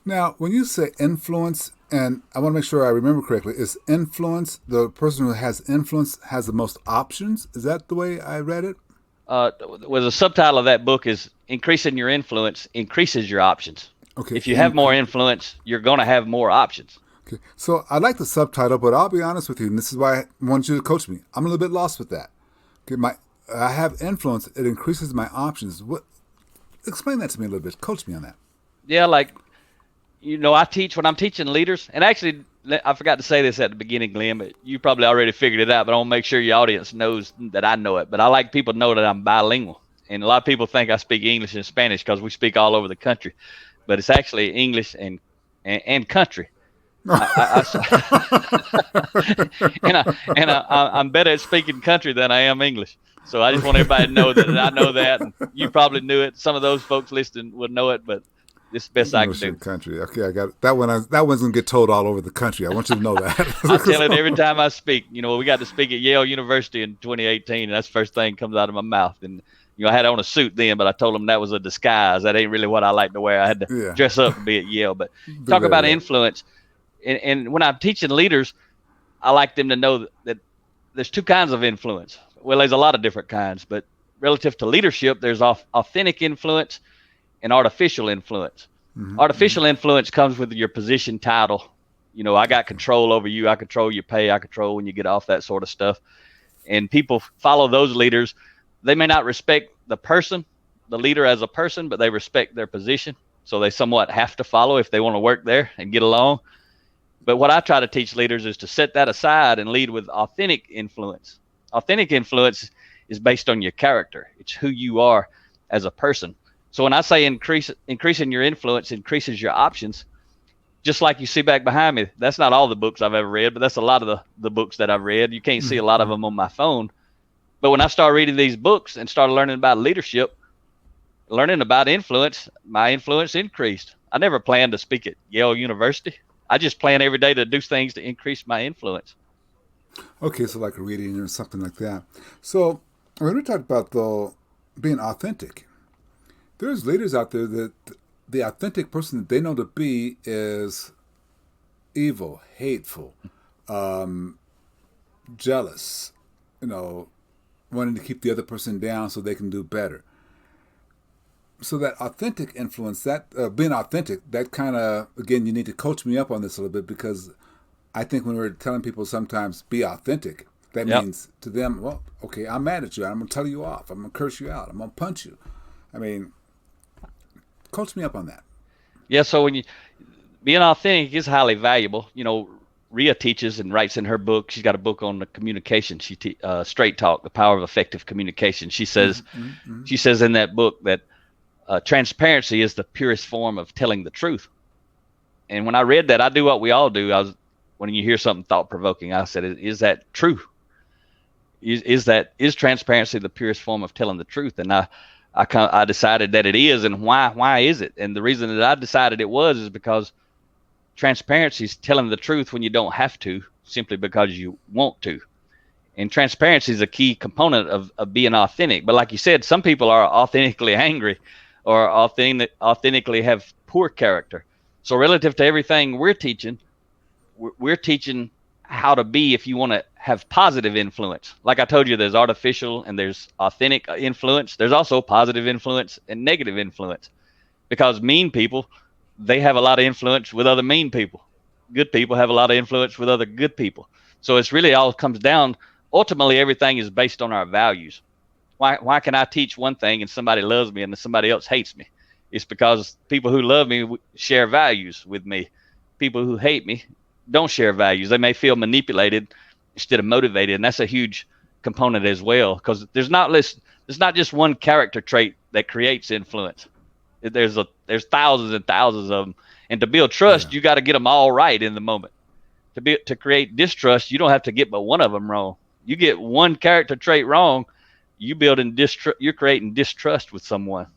Now, when you say influence, and I want to make sure I remember correctly, is influence the person who has influence has the most options? Is that the way I read it? Well, the subtitle of that book is "Increasing Your Influence Increases Your Options." Okay, If you have more influence, you're going to have more options. okay. So I like the subtitle, but I'll be honest with you, and this is why I want you to coach me. I'm a little bit lost with that. Okay, I have influence. It increases my options. What? Explain that to me a little bit. Coach me on that. Yeah, like I teach when I'm teaching leaders, and actually, I forgot to say this at the beginning, Glenn, but you probably already figured it out. But I want to make sure your audience knows that I know it. But I like people to know that I'm bilingual, and a lot of people think I speak English and Spanish because we speak all over the country, but it's actually English and country. I'm better at speaking country than I am English. So I just want Okay. everybody to know that I know that, and you probably knew it. Some of those folks listening would know it, but it's the best I can English do. and country. Okay, I got it. That one. That one's gonna get told all over the country. I want you to know I tell it that. every time I speak. We got to speak at Yale University in 2018, and that's the first thing that comes out of my mouth. And I had on a suit then, but I told them that was a disguise. That ain't really what I like to wear. I had to Yeah, dress up to be at Yale. But be talk there. about Yeah. influence, and when I'm teaching leaders, I like them to know that there's two kinds of influence. Well, there's a lot of different kinds, but relative to leadership, there's authentic influence and artificial influence. Mm-hmm. Artificial influence comes with your position title. I got Okay. control over you. I control your pay. I control when you get off, that sort of stuff. And people follow those leaders. They may not respect the person, the leader as a person, but they respect their position. So they somewhat have to follow if they want to work there and get along. But what I try to teach leaders is to set that aside and lead with authentic influence. Authentic influence is based on your character. It's who you are as a person. So when I say increasing your influence increases your options, just like you see back behind me, that's not all the books I've ever read, but that's a lot of the books that I've read. You can't see a lot of Mm-hmm. them on my phone. But when I started reading these books and started learning about leadership, learning about influence, my influence increased. I never planned to speak at Yale University. I just plan every day to do things to increase my influence. Okay, so like a reading or something like that. So when we talk about though being authentic, there's leaders out there that the authentic person that they know to be is evil, hateful, um, jealous, you know, wanting to keep the other person down so they can do better. So that authentic influence, that being authentic, that kind of, again, you need to coach me up on this a little bit because I think when we're telling people sometimes be authentic, that Yep. means to them, well, okay, I'm mad at you. I'm going to tell you off. I'm going to curse you out. I'm going to punch you. I mean, coach me up on that. Yeah. So when you being authentic is highly valuable. Rhea teaches and writes in her book. She's got a book on the communication. Straight Talk: The Power of Effective Communication. She says Mm-hmm, mm-hmm. she says in that book that transparency is the purest form of telling the truth. And when I read that, I do what we all do. When you hear something thought provoking, I said, "Is that true? Is transparency the purest form of telling the truth?" And I decided that it is, and why? Why is it? And the reason that I decided it was is because transparency is telling the truth when you don't have to, simply because you want to. And transparency is a key component of being authentic. But like you said, some people are authentically angry or authentically have poor character. So relative to everything we're teaching, we're teaching how to be if you want to have positive influence. Like I told you, there's artificial and there's authentic influence. There's also positive influence and negative influence, because mean people, they have a lot of influence with other mean people. Good people have a lot of influence with other good people. So it's really all comes down. Ultimately, everything is based on our values. Why can I teach one thing and somebody loves me and somebody else hates me? It's because people who love me share values with me. People who hate me don't share values. They may feel manipulated instead of motivated, and that's a huge component as well. Because there's not just one character trait that creates influence. There's thousands and thousands of them, and to build Yeah. trust, you got to get them all right in the moment. To create distrust, you don't have to get but one of them wrong. You get one character trait wrong, you're creating distrust with someone.